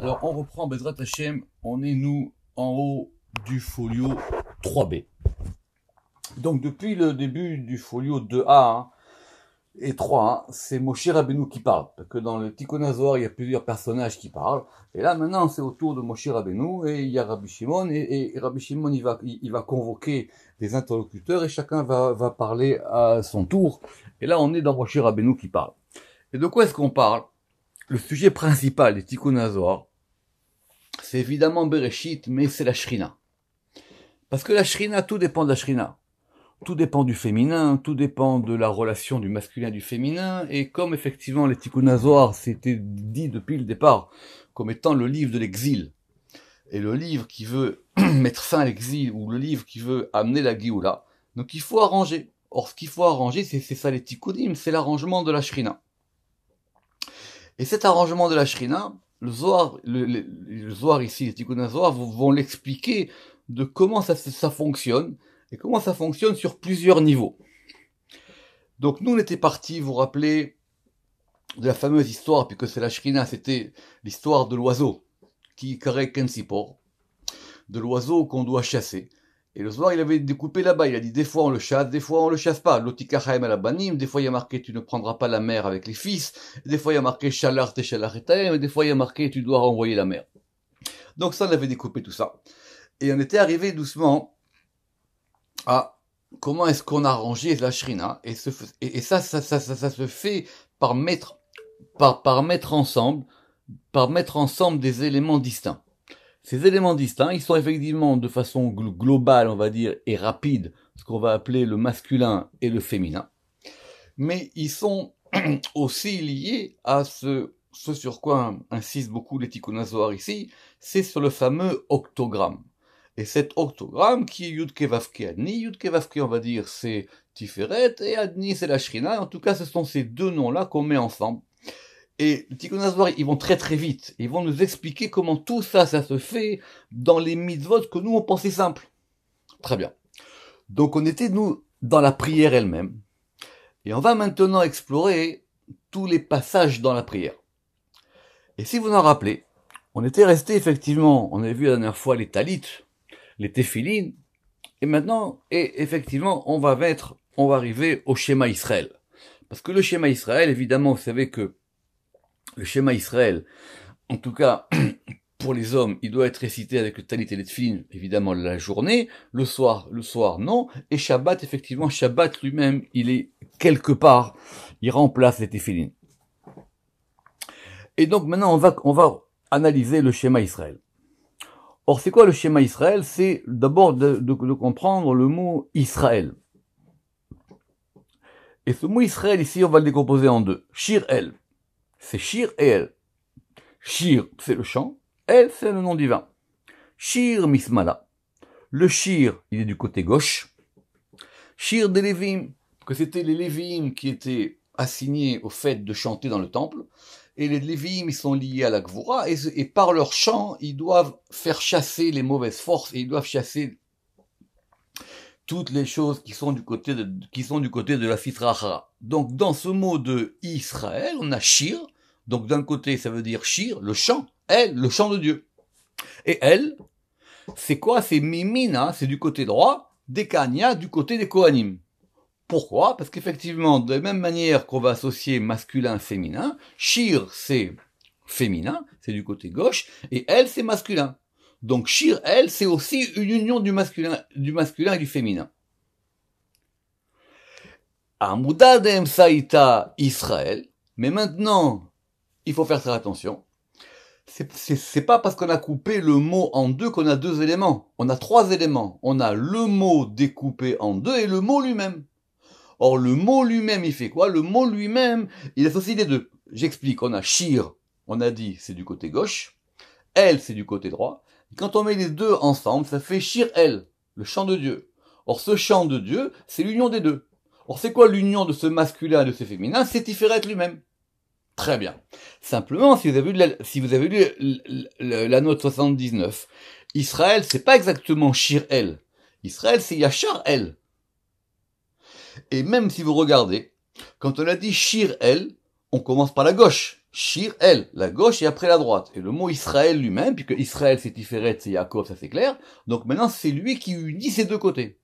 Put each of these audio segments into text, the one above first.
Alors, on reprend Bezrat Hashem, on est nous en haut du folio 3b. Donc, depuis le début du folio 2a et 3, c'est Moshe Rabbeinu qui parle. Parce que dans le Tikkun HaZohar, il y a plusieurs personnages qui parlent. Et là, maintenant, c'est au tour de Moshe Rabbeinu, et il y a Rabbi Shimon, et Rabbi Shimon, il va convoquer des interlocuteurs, et chacun va parler à son tour. Et là, on est dans Moshe Rabbeinu qui parle. Et de quoi est-ce qu'on parle? Le sujet principal des Tikkun HaZohar, c'est évidemment Bereshit, mais c'est la Shrina. Parce que la Shrina, tout dépend de la Shrina. Tout dépend du féminin, tout dépend de la relation du masculin et du féminin, et comme effectivement les Tikkun HaZohar, c'était dit depuis le départ, comme étant le livre de l'exil, et le livre qui veut mettre fin à l'exil, ou le livre qui veut amener la Géoula, donc il faut arranger. Or, ce qu'il faut arranger, c'est ça les Tikkunim, c'est l'arrangement de la Shrina. Et cet arrangement de la Shrina, le Zohar ici, les Tikkun HaZohar vont l'expliquer de comment ça fonctionne, et comment ça fonctionne sur plusieurs niveaux. Donc nous on était partis, vous vous rappelez, de la fameuse histoire, puisque c'est la Shrina, c'était l'histoire de l'oiseau, qui carré Kensipor, de l'oiseau qu'on doit chasser. Et le Zohar, il avait découpé là-bas, il a dit des fois on le chasse, des fois on le chasse pas. L'otikachaim alabanim, des fois il y a marqué tu ne prendras pas la mer avec les fils, des fois il y a marqué shalar te shalaretem, et des fois il y a marqué tu dois renvoyer la mer. Donc ça on avait découpé tout ça. Et on était arrivé doucement à comment est-ce qu'on a rangé la Shrina, et ça se fait par mettre ensemble des éléments distincts. Ces éléments distincts, ils sont effectivement de façon globale, on va dire, et rapide, ce qu'on va appeler le masculin et le féminin. Mais ils sont aussi liés à ce sur quoi insistent beaucoup les Tikkun HaZohar ici, c'est sur le fameux octogramme. Et cet octogramme qui est Yud Kevavke Adni, Yud Kevavke on va dire c'est Tiferet, et Adni c'est la Shrina, en tout cas ce sont ces deux noms-là qu'on met ensemble. Et les Tikkun HaZohar, ils vont très très vite. Ils vont nous expliquer comment tout ça se fait dans les mitzvot que nous on pensait simples. Très bien. Donc on était nous dans la prière elle-même. Et on va maintenant explorer tous les passages dans la prière. Et si vous en rappelez, on était resté effectivement, on avait vu la dernière fois les talit, les téphilines, et maintenant, effectivement, on va arriver au schéma Israël. Parce que le schéma Israël, évidemment, vous savez que le schéma Israël, en tout cas, pour les hommes, il doit être récité avec le talit et les tefilin, évidemment, la journée, le soir, non, et Shabbat, effectivement, Shabbat lui-même, il est quelque part, il remplace les tefilin. Et donc, maintenant, on va analyser le schéma Israël. Or, c'est quoi le schéma Israël? C'est d'abord de comprendre le mot Israël. Et ce mot Israël, ici, on va le décomposer en deux. Shir El. C'est Shir et El. Shir, c'est le chant. El, c'est le nom divin. Shir Mismala. Le Shir, il est du côté gauche. Shir des Lévim, que c'était les Lévim qui étaient assignés au fait de chanter dans le temple. Et les Lévim, ils sont liés à la Gvura, et par leur chant, ils doivent faire chasser les mauvaises forces, et ils doivent chasser toutes les choses qui sont du côté de la Sitra Achara. Donc, dans ce mot de Israël, on a Shir. Donc, d'un côté, ça veut dire Shir, le chant. Elle, le chant de Dieu. Et elle, c'est quoi? C'est Mimina, c'est du côté droit, des Kanya, du côté des Kohanim. Pourquoi? Parce qu'effectivement, de la même manière qu'on va associer masculin-féminin, Shir, c'est féminin, c'est du côté gauche, et elle, c'est masculin. Donc Shir, elle, c'est aussi une union du masculin et du féminin. Amuda de Saïta Israël, mais maintenant, il faut faire très attention. C'est pas parce qu'on a coupé le mot en deux qu'on a deux éléments. On a trois éléments. On a le mot découpé en deux et le mot lui-même. Or, le mot lui-même, il fait quoi? Le mot lui-même, il associe les deux. J'explique. On a Shir, on a dit, c'est du côté gauche. Elle, c'est du côté droit. Et quand on met les deux ensemble, ça fait Shir El, le chant de Dieu. Or, ce chant de Dieu, c'est l'union des deux. Or, c'est quoi l'union de ce masculin et de ce féminin? C'est Tiferet lui-même. Très bien. Simplement, si vous avez lu la note 79, Israël, c'est pas exactement Shir El. Israël, c'est Yachar El. Et même si vous regardez, quand on a dit Shir El, on commence par la gauche. Shir El, la gauche et après la droite. Et le mot Israël lui-même, puisque Israël c'est Tiferet, c'est Yaakov, ça c'est clair. Donc maintenant c'est lui qui unit ces deux côtés.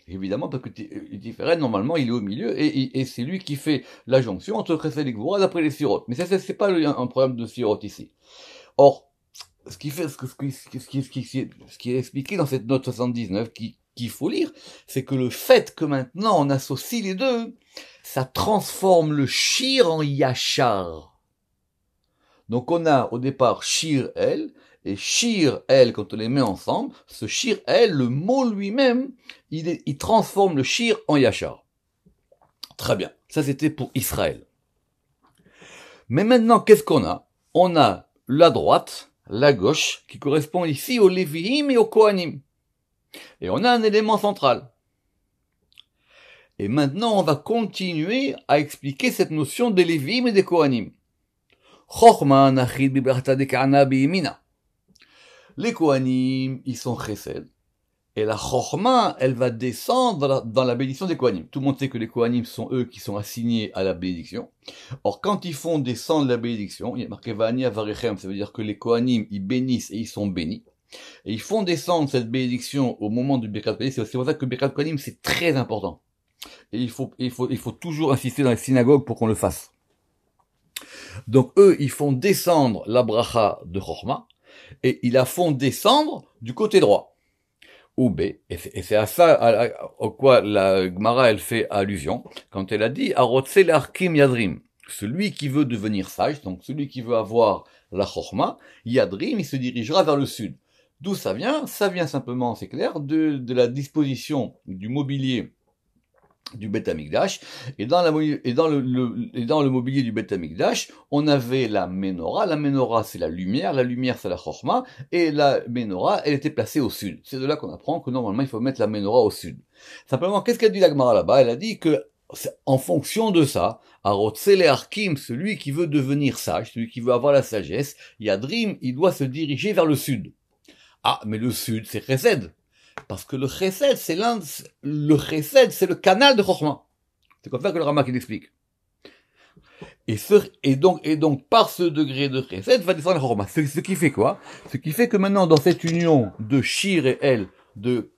Évidemment, parce que Tiferet, normalement, il est au milieu, et c'est lui qui fait la jonction entre Chesed et Gvura d'après les sirotes. Mais ça, c'est pas un problème de sirotes ici. Or, ce qui est expliqué dans cette note 79, qu'il faut lire, c'est que le fait que maintenant on associe les deux, ça transforme le shir en yachar. Donc on a au départ shir el, et shir el, quand on les met ensemble, ce shir el, le mot lui-même, il transforme le shir en yachar. Très bien. Ça c'était pour Israël. Mais maintenant, qu'est-ce qu'on a? On a la droite, la gauche, qui correspond ici aux Lévi'im et aux Kohanim. Et on a un élément central. Et maintenant, on va continuer à expliquer cette notion des Lévi'im et des Kohanim. Chochma nachid bibrachta deka'ana biyimina. Les Kohanim, ils sont chesed. Et la Chochma, elle va descendre dans la bénédiction des Kohanim. Tout le monde sait que les Kohanim sont eux qui sont assignés à la bénédiction. Or, quand ils font descendre la bénédiction, il y a marqué Va'ani avarechem, ça veut dire que les Kohanim, ils bénissent et ils sont bénis. Et ils font descendre cette bénédiction au moment du Birkat Kohanim. C'est pour ça que le Birkat Kohanim, c'est très important. Et il faut toujours insister dans les synagogues pour qu'on le fasse. Donc eux, ils font descendre la bracha de Chochma, et ils la font descendre du côté droit. Ou B, et c'est à ça au quoi la Gemara elle fait allusion, quand elle a dit Arotse l'arkim yadrim, celui qui veut devenir sage, donc celui qui veut avoir la Chochma, yadrim, il se dirigera vers le sud. D'où ça vient? Ça vient simplement, c'est clair, de la disposition du mobilier du Beth Amikdash, et dans le mobilier du Beth Amikdash, on avait la menorah c'est la lumière c'est la Chochma, et la menorah, elle était placée au sud. C'est de là qu'on apprend que normalement il faut mettre la menorah au sud. Simplement, qu'est-ce qu'elle dit la Gemara là-bas? Elle a dit que, en fonction de ça, Arotsele Arkim, celui qui veut devenir sage, celui qui veut avoir la sagesse, Yadrim, il doit se diriger vers le sud. Ah, mais le sud, c'est Chesed. Parce que le chesed, c'est le canal de Chochma. C'est comme ça que le Ramak il explique. Et donc, par ce degré de chesed, va descendre la Chochma. Ce qui fait quoi? Ce qui fait que maintenant, dans cette union de Shir et El, de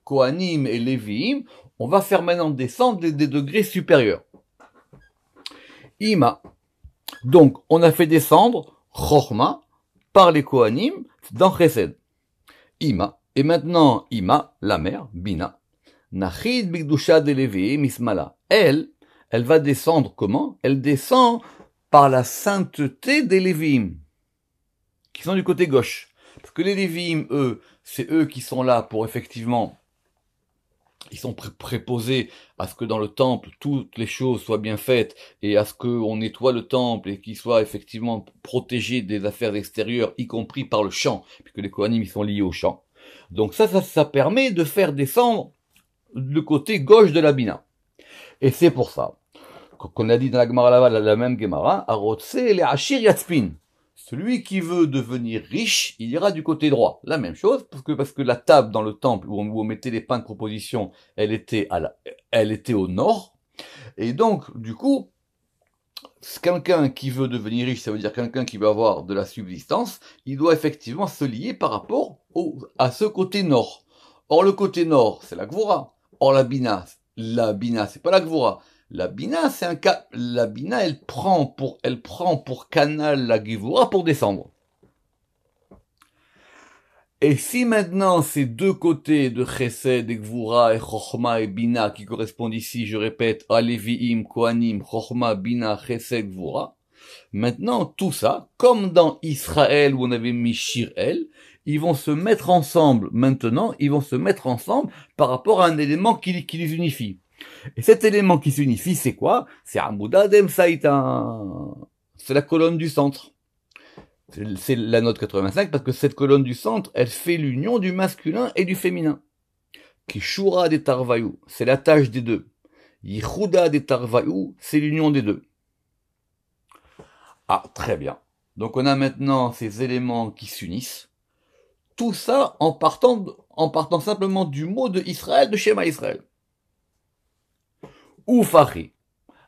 Kohanim et Lévi'im, on va faire maintenant descendre des degrés supérieurs. Ima. Donc, on a fait descendre Chochma par les Kohanim dans chesed. Ima. Et maintenant, Ima, la mère, Bina, Nachid Bigdusha de Lévi'im Ismala. Elle va descendre comment? Elle descend par la sainteté des Lévi'im, qui sont du côté gauche. Parce que les Lévi'im, eux, c'est eux qui sont là pour effectivement, ils sont préposés à ce que dans le temple, toutes les choses soient bien faites, et à ce qu'on nettoie le temple, et qu'il soit effectivement protégé des affaires extérieures, y compris par le chant, puisque les Kohanim, ils sont liés au chant. Donc ça permet de faire descendre le côté gauche de la Bina. Et c'est pour ça qu'on a dit dans la Gemara là-bas, la même Gemara, Arotse le Ashir Yatzpin. Celui qui veut devenir riche, il ira du côté droit. La même chose, parce que la table dans le temple où on mettait les pains de proposition, elle était au nord. Et donc, du coup, quelqu'un qui veut devenir riche, ça veut dire quelqu'un qui veut avoir de la subsistance, il doit effectivement se lier par rapport à ce côté nord. Or, le côté nord, c'est la Gvura. Or, la Bina, c'est pas la Gvura. La Bina, la Bina, elle prend pour canal la Gvura pour descendre. Et si maintenant ces deux côtés de Chesed et Gvura et Chochma et Bina qui correspondent ici, je répète, à Lévi'im, Kohanim, Chochma, Bina, Chesed, Gvura, maintenant tout ça, comme dans Israël où on avait mis Shir El, ils vont se mettre ensemble maintenant, par rapport à un élément qui les unifie. Et cet élément qui s'unifie, c'est quoi? C'est Amuda Dem Saïta. C'est la colonne du centre. C'est la note 85 parce que cette colonne du centre, elle fait l'union du masculin et du féminin. Kishura de Tarvayu, c'est la tâche des deux. Yichuda de Tarvayu, c'est l'union des deux. Ah, très bien. Donc on a maintenant ces éléments qui s'unissent. Tout ça en partant simplement du mot de Israël, de Shema Israël. Ou Fari.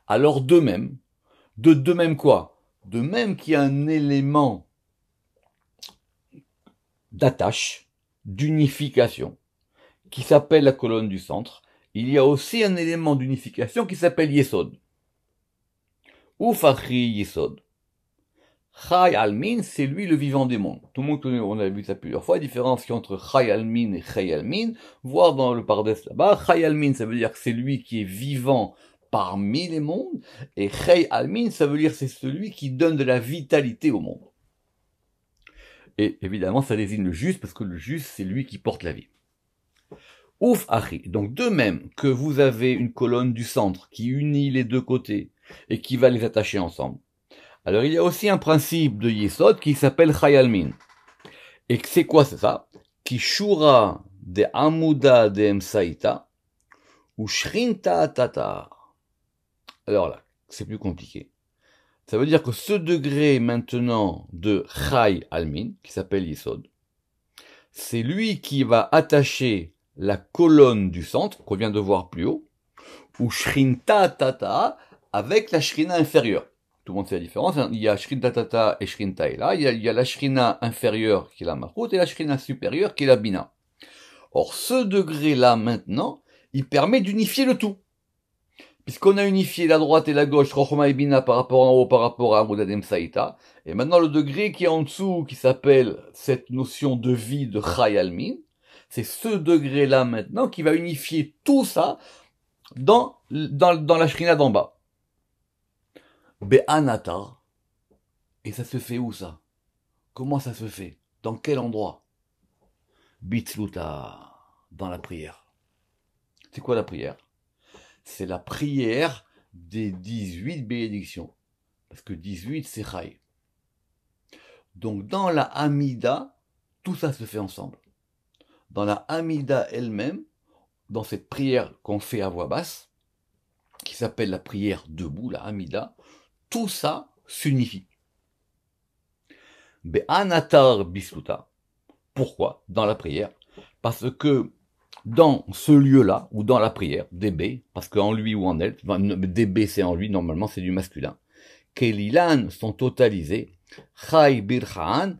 Alors de même quoi? De même qu'il y a un élément d'attache, d'unification, qui s'appelle la colonne du centre, il y a aussi un élément d'unification qui s'appelle Yesod. Ou Fakhri Yesod. Chai Almin, c'est lui le vivant des mondes. Tout le monde connaît, on a vu ça plusieurs fois, la différence entre Chai Almin et Chai Almin, voir dans le Pardes là-bas, Chai Almin, ça veut dire que c'est lui qui est vivant parmi les mondes, et Chai Almin, ça veut dire que c'est celui qui donne de la vitalité au monde. Et évidemment, ça désigne le juste, parce que le juste, c'est lui qui porte la vie. Ouf Achi. Donc de même que vous avez une colonne du centre qui unit les deux côtés et qui va les attacher ensemble. Alors il y a aussi un principe de Yesod qui s'appelle Chayalmin. Et c'est quoi c'est ça? Kishura de Amuda de Emsaïta ou Shrinta Tatar. Alors là, c'est plus compliqué. Ça veut dire que ce degré maintenant de Chayalmin, qui s'appelle Yesod, c'est lui qui va attacher la colonne du centre, qu'on vient de voir plus haut, ou Shrinta Tata, avec la Shrina inférieure. Tout le monde sait la différence, il y a Shrinta Tata et Shrinta Ela, il y a la Shrina inférieure qui est la Malchut et la Shrina supérieure qui est la Bina. Or, ce degré-là, maintenant, il permet d'unifier le tout. Puisqu'on a unifié la droite et la gauche, Chochma et Bina par rapport en haut, par rapport à Amudadem Saïta, et maintenant le degré qui est en dessous, qui s'appelle cette notion de vie de Chayalmin, c'est ce degré-là maintenant qui va unifier tout ça dans la Shrina d'en bas. Be'anatar. Et ça se fait où ça? Comment ça se fait? Dans quel endroit? Bitzluta. Dans la prière. C'est quoi la prière? C'est la prière des 18 bénédictions. Parce que 18 c'est Chai. Donc dans la Hamida, tout ça se fait ensemble. Dans la Hamida elle-même, dans cette prière qu'on fait à voix basse, qui s'appelle la prière debout, la Hamida, tout ça s'unifie. Be'anatar bisluta. Pourquoi? Dans la prière. Parce que dans ce lieu-là, ou dans la prière, DB, parce qu'en lui ou en elle, DB c'est en lui, normalement c'est du masculin, Kelilan sont totalisés, Chai Birchaan,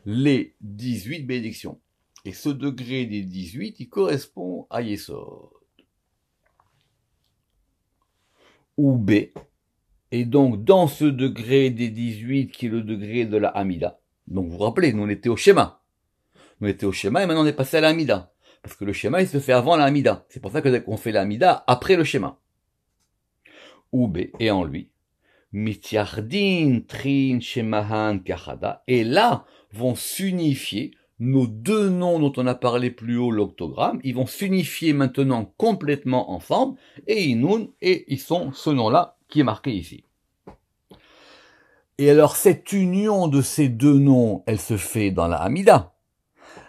les 18 bénédictions. Et ce degré des 18, il correspond à Yesod. Ou B. Et donc, dans ce degré des 18, qui est le degré de la Hamida, donc vous vous rappelez, nous on était au schéma. Nous on était au schéma et maintenant on est passé à la Hamida. Parce que le schéma, il se fait avant la Hamida. C'est pour ça qu'on fait la Hamida après le schéma. Ou B. Et en lui. Mityardin, Trin, Shemahan, Kachada. Et là, vont s'unifier nos deux noms dont on a parlé plus haut, l'octogramme. Ils vont s'unifier maintenant complètement ensemble. Et Inun, et ils sont ce nom-là qui est marqué ici. Et alors, cette union de ces deux noms, elle se fait dans la Hamida.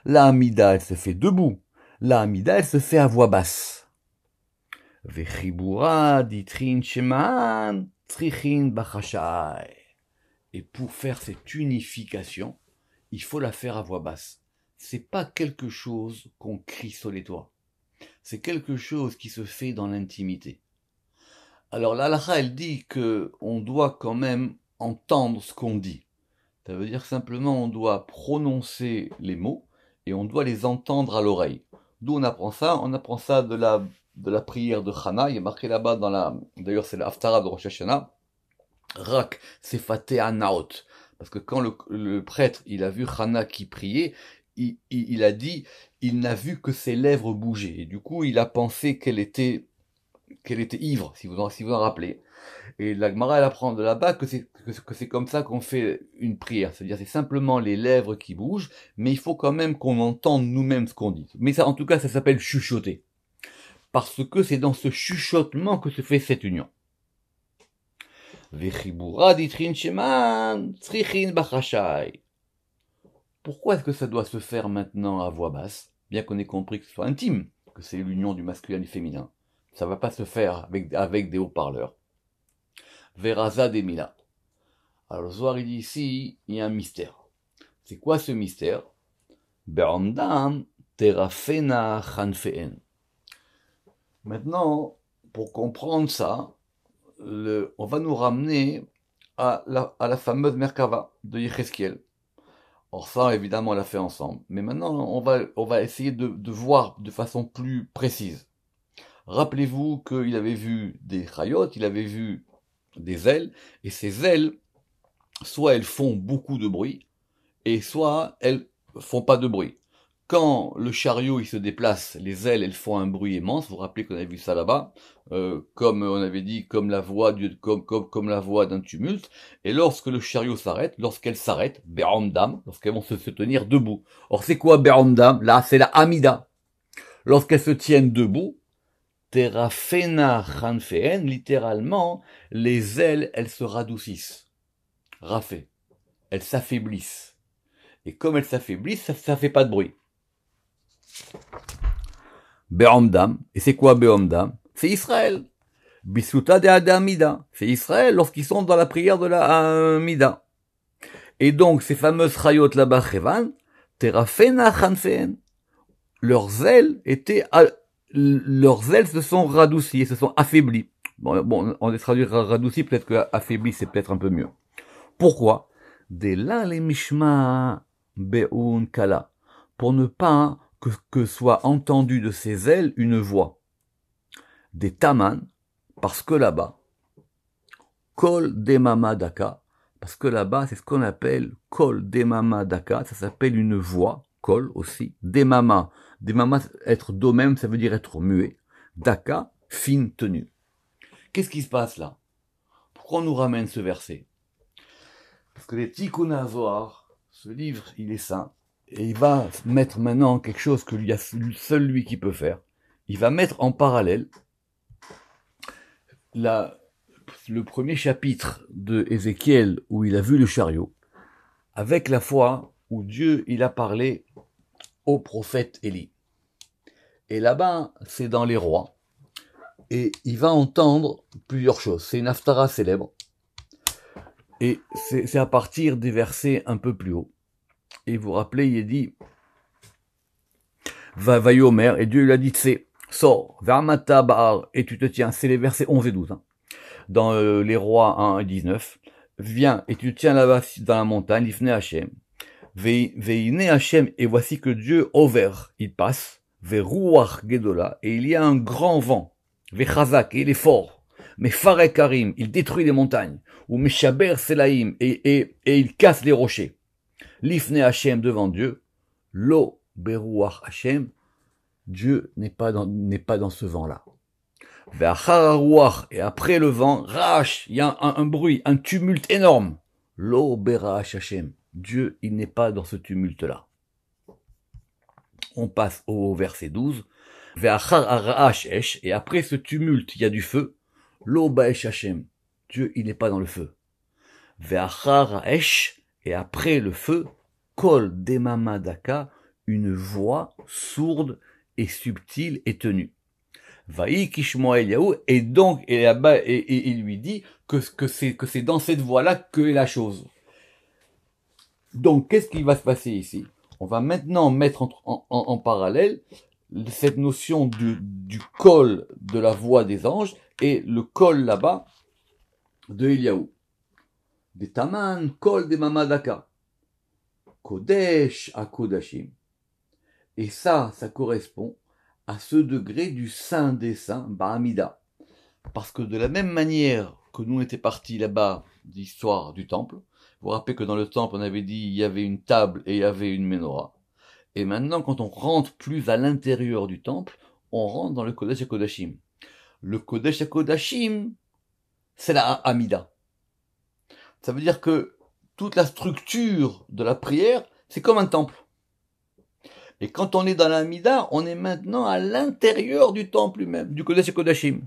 La Hamida, elle se fait debout. La Hamida, elle se fait à voix basse. Vechibura, ditrin, sheman, trichin, bachashai. Et pour faire cette unification, il faut la faire à voix basse. C'est pas quelque chose qu'on crie sur les toits. C'est quelque chose qui se fait dans l'intimité. Alors la halakha, elle dit que on doit quand même entendre ce qu'on dit. Ça veut dire simplement on doit prononcer les mots et on doit les entendre à l'oreille. D'où on apprend ça? On apprend ça de la prière de Chana. Il est marqué là-bas d'ailleurs c'est la Haftara de Rosh Hashanah. Rak sefate anaot. Parce que quand le prêtre, il a vu Chana qui priait, il a dit, il n'a vu que ses lèvres bouger. Et du coup, il a pensé qu'elle était ivre, si vous en rappelez. Et la Gemara, elle apprend de là-bas que c'est comme ça qu'on fait une prière. C'est-à-dire, c'est simplement les lèvres qui bougent, mais il faut quand même qu'on entende nous-mêmes ce qu'on dit. Mais ça, en tout cas, ça s'appelle chuchoter. Parce que c'est dans ce chuchotement que se fait cette union. Pourquoi est-ce que ça doit se faire maintenant à voix basse? Bien qu'on ait compris que ce soit intime, que c'est l'union du masculin et du féminin. Ça va pas se faire avec des haut-parleurs. Veraza des Mila. Alors, Zohar, il dit ici, il y a un mystère. C'est quoi ce mystère? Be'amdam terafena chanfeen. Maintenant, pour comprendre ça, on va nous ramener à la fameuse Merkava de Yecheskel. Or ça, évidemment, on l'a fait ensemble. Mais maintenant, on va essayer de voir de façon plus précise. Rappelez-vous qu'il avait vu des chayot, il avait vu des ailes, et ces ailes, soit elles font beaucoup de bruit, et soit elles font pas de bruit. Quand le chariot il se déplace, les ailes elles font un bruit immense. Vous vous rappelez qu'on avait vu ça là-bas, comme on avait dit, comme la voix comme la voix d'un tumulte. Et lorsque le chariot s'arrête, lorsqu'elles s'arrêtent, be'amdam, lorsqu'elles vont se tenir debout. Or c'est quoi be'amdam? Là c'est la amida. Lorsqu'elles se tiennent debout, terafena chanfeen, littéralement, les ailes elles se radoucissent. Rafé. Elles s'affaiblissent. Et comme elles s'affaiblissent, ça fait pas de bruit. Be'omdam. Et c'est quoi Be'omdam? C'est Israël. Bisuta de Adamida. C'est Israël lorsqu'ils sont dans la prière de la Amida. Et donc, ces fameuses chayot là-bas, Chevan, terafena chanfeen. Leurs ailes se sont radoucies, se sont affaiblies. Bon, on les traduire radoucies, peut-être que affaibli, c'est peut-être un peu mieux. Pourquoi? De là les mishma be'un kala. Pour ne pas que soit entendu de ses ailes une voix. Des taman, parce que là-bas, kol demama daka, parce que là-bas, c'est ce qu'on appelle kol demama daka, ça s'appelle une voix, kol aussi, demama. Demama, être do même, ça veut dire être muet. Daka, fine tenue. Qu'est-ce qui se passe là? Pourquoi on nous ramène ce verset? Parce que les Tikkun HaZohar, ce livre, il est saint, et il va mettre maintenant quelque chose que lui a seul lui qui peut faire. Il va mettre en parallèle le premier chapitre de Ézéchiel où il a vu le chariot, avec la fois où Dieu il a parlé au prophète Élie. Et là-bas, c'est dans les rois, et il va entendre plusieurs choses. C'est une haftara célèbre. Et c'est à partir des versets un peu plus haut. Et vous vous rappelez, il est dit, va Yomer, et Dieu lui a dit, c'est, sors, Vermata Bahar, et tu te tiens, c'est les versets 11 et 12, hein, dans les rois 1 et 19, viens, et tu te tiens là-bas dans la montagne, l'ifne Hachem, veine Hachem, et voici que Dieu, over, il passe, veruach Gedola, et il y a un grand vent, vechazak, et il est fort, mais Farek Karim, il détruit les montagnes, ou Meshaber Selaim, et il casse les rochers. L'ifne Hachem devant Dieu, lo beruach Hachem, Dieu n'est pas dans ce vent-là. Et après le vent, rach, il y a un bruit, un tumulte énorme. Lo berach Hachem, Dieu, il n'est pas dans ce tumulte-là. On passe au verset 12. Et après ce tumulte, il y a du feu. Lo baesh Hachem, Dieu, il n'est pas dans le feu. Et après le feu, kol demamadaka, une voix sourde et subtile et tenue. Vaï kishmo Eliaou, et donc, et là-bas, et il lui dit que c'est dans cette voix-là que est la chose. Donc, qu'est-ce qui va se passer ici? On va maintenant mettre en parallèle cette notion du kol de la voix des anges et le kol là-bas de Eliaou. Des taman kol de mamadaka. Kodesh à Kodashim. Et ça correspond à ce degré du saint des saints, Ba'amida. Parce que de la même manière que nous étions partis là-bas d'histoire du temple, vous vous rappelez que dans le temple on avait dit il y avait une table et il y avait une menorah. Et maintenant quand on rentre plus à l'intérieur du temple, on rentre dans le Kodesh à Kodashim. Le Kodesh à Kodashim, c'est la Amida. Ça veut dire que toute la structure de la prière, c'est comme un temple. Et quand on est dans l'Amida, on est maintenant à l'intérieur du temple lui-même, du Kodesh HaKodashim.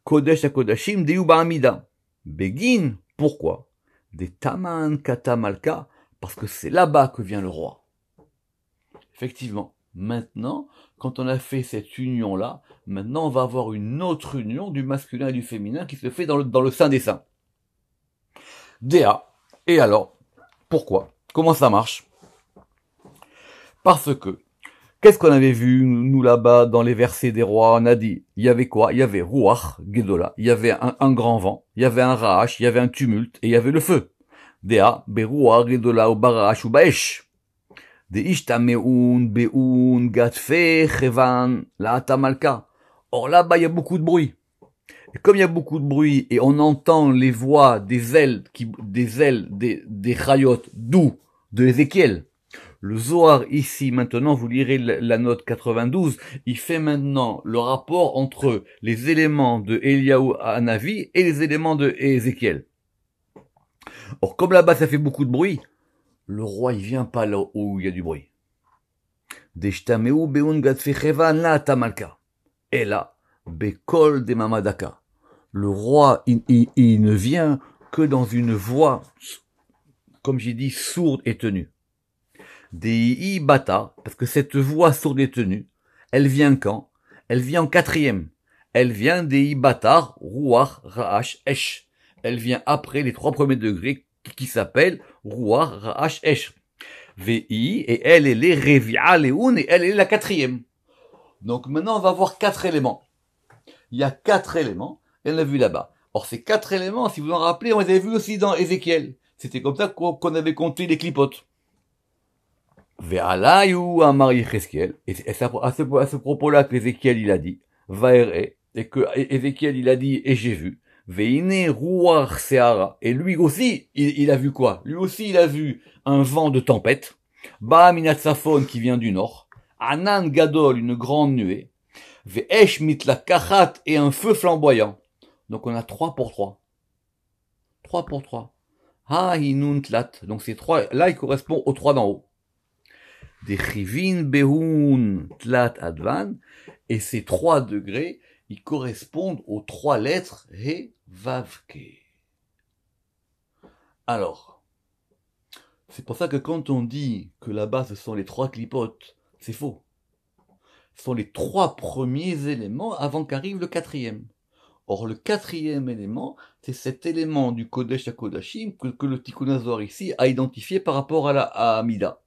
Kodesh HaKodashim, Deyu Ba'amida. Begin, pourquoi? Des Taman Kata Malka, parce que c'est là-bas que vient le roi. Effectivement, maintenant, quand on a fait cette union-là, maintenant on va avoir une autre union du masculin et du féminin qui se fait dans le sein des saints. Déa. Et alors, pourquoi? Comment ça marche? Parce que Qu'est-ce qu'on avait vu, nous, là-bas, dans les versets des rois? On a dit, il y avait quoi? Il y avait Ruach, Gedola, il y avait un grand vent, il y avait un Ra'ash, il y avait un tumulte, et il y avait le feu. Dea, Beruach, Gedola, ou Barash, ou Baesh. De Ishtameun, Beun, Gatfe, Chevan, la Atamalka. Or là-bas, il y a beaucoup de bruit. Et comme il y a beaucoup de bruit, et on entend les voix des ailes, des chayot, d'où? De Ézéchiel. Le Zohar, ici, maintenant, vous lirez la note 92, il fait maintenant le rapport entre les éléments de Eliyahu Hanavi et les éléments de Ézéchiel. Or, comme là-bas, ça fait beaucoup de bruit, le roi, il vient pas là où il y a du bruit. Deshtameu beun gatfechevan la tamalka. Et là, bekol de mamadaka. Le roi, il ne vient que dans une voix, comme j'ai dit, sourde et tenue. Dei bata, parce que cette voix sourde et tenue, elle vient quand? Elle vient en quatrième. Elle vient dei batar, ruach, ra'ash, esh. Elle vient après les 3 premiers degrés qui s'appellent ruach, ra'ash, esh. Vi, et elle est les revia, leun, et elle est la quatrième. Donc maintenant on va voir 4 éléments. Il y a 4 éléments, et on l'a vu là-bas. Or ces 4 éléments, si vous en rappelez, on les avait vus aussi dans Ézéchiel. C'était comme ça qu'on avait compté les clipotes. Ve'alayu amar Yecheskel, et c'est à ce propos-là qu'Ézéchiel il a dit, Vaere, et que Ézéchiel il a dit, et j'ai vu, Veine ruach seara, et lui aussi, il a vu quoi? Lui aussi il a vu un vent de tempête, Ba'aminat Safon qui vient du nord, Anan Gadol, une grande nuée, Ve'esh mitla kachat, et un feu flamboyant. Donc on a 3 pour 3. 3 pour 3. Ha hinun tlat, donc ces 3, là il correspond aux 3 d'en haut. Des chivin behun tlat advan, et ces 3 degrés, ils correspondent aux 3 lettres he, vav, ke. Alors, c'est pour ça que quand on dit que là-bas ce sont les 3 clipotes, c'est faux. Ce sont les 3 premiers éléments avant qu'arrive le 4e. Or, le 4e élément, c'est cet élément du Kodesh à Kodashim que le Tikkun Hazor ici a identifié par rapport à Amida.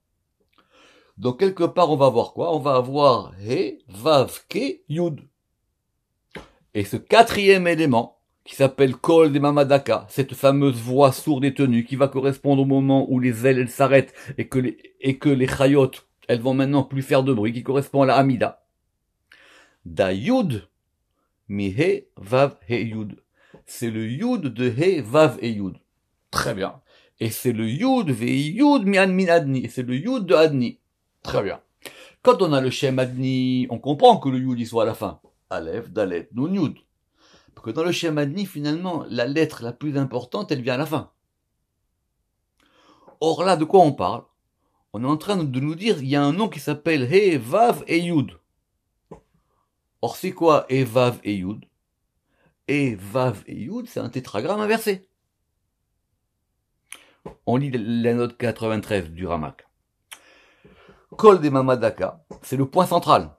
Donc, quelque part, on va avoir quoi? On va avoir He, Vav, Ke, Yud. Et ce 4e élément, qui s'appelle Kol de Mamadaka, cette fameuse voix sourde et tenue, qui va correspondre au moment où les ailes, elles s'arrêtent, et que les chayot, elles vont maintenant plus faire de bruit, qui correspond à la Amida. Da Yud, mi He, Vav, He, Yud. C'est le Yud de He, Vav et Yud. Très bien. Et c'est le Yud, Ve, Yud, mi Adni. Et c'est le Yud de Adni. Très bien. Quand on a le Shem Adni, on comprend que le Yud y soit à la fin. Aleph, Dalet, Nun, Yud. Parce que dans le Shem Adni, finalement, la lettre la plus importante, elle vient à la fin. Or là, de quoi on parle? On est en train de nous dire, il y a un nom qui s'appelle He, Vav et Yud. Or c'est quoi He, Vav et Yud? He, Vav et Yud, c'est un tétragramme inversé. On lit la note 93 du Ramak. Kol de Mamadaka, c'est le point central.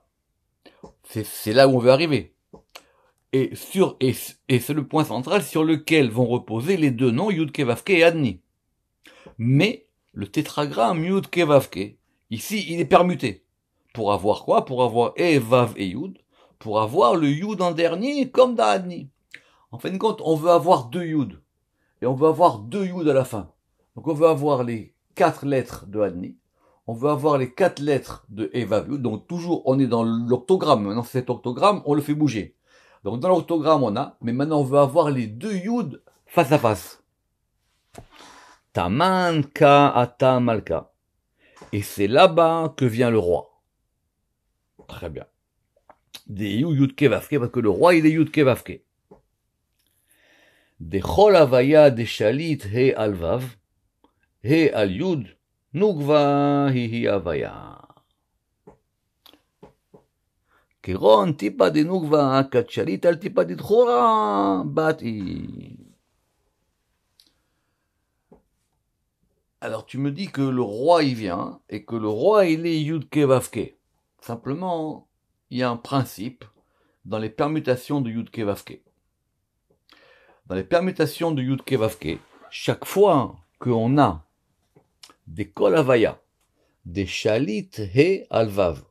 C'est là où on veut arriver. Et c'est le point central sur lequel vont reposer les 2 noms Yud Kevavke et Adni. Mais le tétragramme Yud Kevavke, ici, il est permuté. Pour avoir quoi? Pour avoir He, Vav et Yud. Pour avoir le Yud en dernier, comme dans Adni. En fin de compte, on veut avoir 2 Yud. Et on veut avoir 2 Yud à la fin. Donc on veut avoir les 4 lettres de Adni. On veut avoir les 4 lettres de He, Vav, Yud. Donc toujours, on est dans l'octogramme. Maintenant, cet octogramme, on le fait bouger. Donc dans l'octogramme, on a, mais maintenant on veut avoir les 2 Yud face à face. Taman ka ata malka. Et c'est là-bas que vient le roi. Très bien. Des Yud Kevavke, parce que le roi, il est Yud Kevavke. Des Chol Havaya des Shalit He al Vav, He al Yud, Nugva Hihi Havaya. Kéron tipa de Nugva kat Shalit al tipa de Dchora Bati. Alors tu me dis que le roi il vient, et que le roi il est Yud Kevavke. Simplement, il y a un principe dans les permutations de Yud Kevavke. Dans les permutations de Yud Kevavke, chaque fois qu'on a des Kol Havaya, des Shalit He al Vav,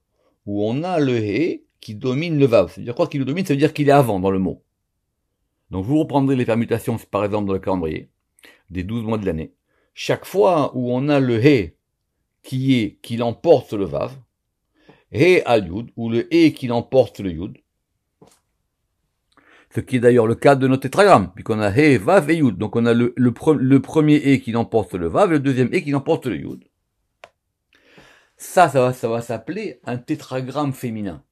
où on a le He qui domine le Vav. Ça veut dire quoi qu'il le domine? Ça veut dire qu'il est avant dans le mot. Donc vous reprendrez les permutations, par exemple dans le calendrier, des 12 mois de l'année. Chaque fois où on a le He qui l'emporte sur le Vav, He al Yud, ou le He qui l'emporte sur le Yud, ce qui est d'ailleurs le cas de notre tétragramme, puisqu'on a He, Vav et Yud. Donc on a le premier He qui l'emporte sur le Vav, et le deuxième He qui l'emporte sur le Yud. Ça va s'appeler un tétragramme féminin.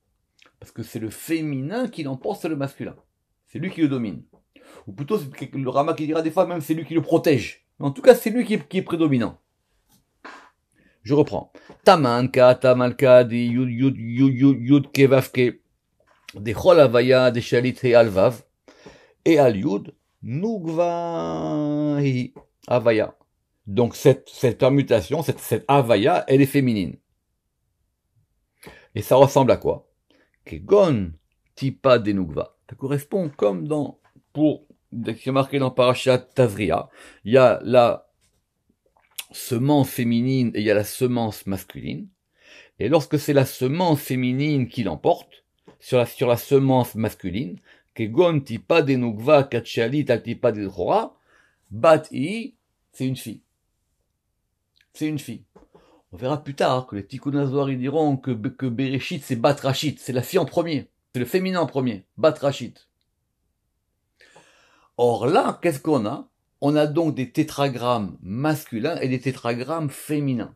Parce que c'est le féminin qui l'emporte sur le masculin. C'est lui qui le domine. Ou plutôt, c'est le Rama qui dira des fois même c'est lui qui le protège. Mais en tout cas, c'est lui qui est prédominant. Je reprends. Tamanka, tamalka, de yud kevavke, de chol avaya, de shalit he alvav, et al yud, nugvahi avaya. Donc cette permutation, cette avaya, elle est féminine. Et ça ressemble à quoi? Kegon tipa denugva. Ça correspond comme c'est marqué dans Parashat Tazria, il y a la semence féminine et il y a la semence masculine. Et lorsque c'est la semence féminine qui l'emporte, sur la semence masculine, Kegon tipa denugva kachalit al tipa de chora, bat-i, c'est une fille. C'est une fille. On verra plus tard que les Tikkun Hazohar ils diront que Bereshit c'est Bat Rashit, c'est la fille en premier, c'est le féminin en premier, Bat Rashit. Or là, qu'est-ce qu'on a? On a donc des tétragrammes masculins et des tétragrammes féminins.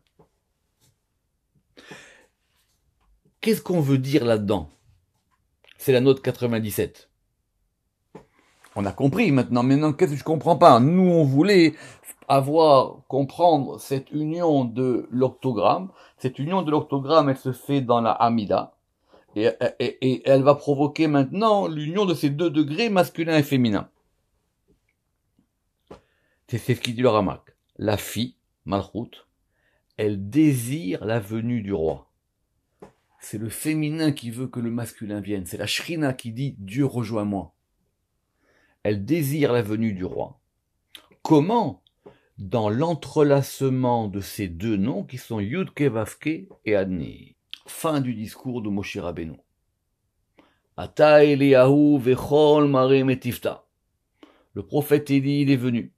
Qu'est-ce qu'on veut dire là-dedans? C'est la note 97. On a compris maintenant, qu'est-ce que je comprends pas? Nous, on voulait comprendre cette union de l'octogramme. Cette union de l'octogramme, elle se fait dans la Amida. Et elle va provoquer maintenant l'union de ces deux degrés masculin et féminin. C'est ce qu'il dit le Ramak. La fille, Malchut, elle désire la venue du roi. C'est le féminin qui veut que le masculin vienne. C'est la Shrina qui dit Dieu rejoins-moi. Elle désire la venue du roi. Comment? Dans l'entrelacement de ces deux noms qui sont Yudke Vavke et Adni. Fin du discours de Moshe Rabbeinu. Ata Eliyahu vechol marem et Tifta. Le prophète Élie, il est venu,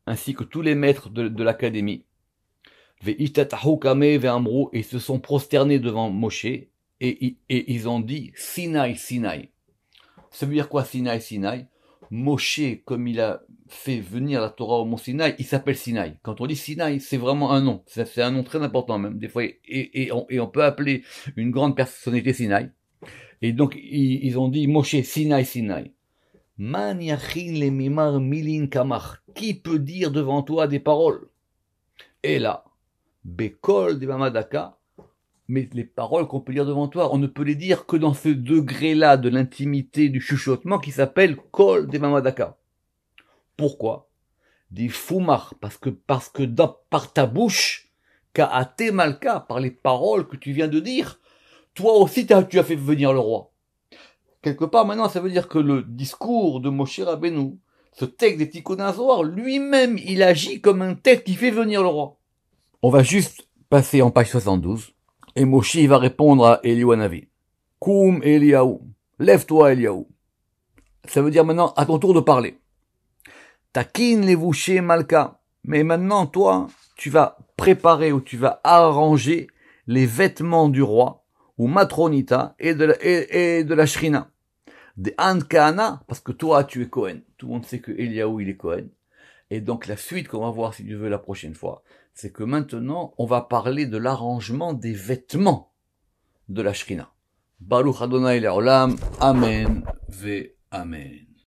ainsi que tous les maîtres de l'académie. Ve'itatahu kame ve'amru, et ils se sont prosternés devant Moshe, et ils ont dit Sinaï, Sinaï. Ça veut dire quoi Sinaï, Sinaï? Moshe, comme il a fait venir la Torah au mont Sinaï, il s'appelle Sinaï. Quand on dit Sinaï, c'est vraiment un nom. C'est un nom très important même. Des fois, et on peut appeler une grande personnalité Sinaï. Et donc, ils ont dit Moshe, Sinaï, Sinaï. Man yachin le mimar milin kamach. Qui peut dire devant toi des paroles? Et là, Bekol de Mamadaka. Mais les paroles qu'on peut lire devant toi, on ne peut les dire que dans ce degré-là de l'intimité, du chuchotement qui s'appelle Kol de Mamadaka. Pourquoi? Des foumar, parce que par ta bouche, Ka'ate Malka, par les paroles que tu viens de dire, toi aussi tu as fait venir le roi. Quelque part maintenant, ça veut dire que le discours de Moshe Rabbeinu, ce texte des Tikkun Hazohar, lui-même, il agit comme un texte qui fait venir le roi. On va juste passer en page 72. Et Moshe va répondre à Eliyahu Hanavi. Koum Eliyahu. Lève-toi Eliyahu. Ça veut dire maintenant à ton tour de parler. Takin levouché malka. Mais maintenant toi, tu vas préparer ou tu vas arranger les vêtements du roi, ou matronita, et de la shrina. Des An Kahana, parce que toi tu es Cohen. Tout le monde sait que Eliyahu il est Cohen. Et donc la suite qu'on va voir si Dieu veut la prochaine fois, c'est que maintenant on va parler de l'arrangement des vêtements de la Shrina. Baruch Adonai Le'olam, Amen ve Amen.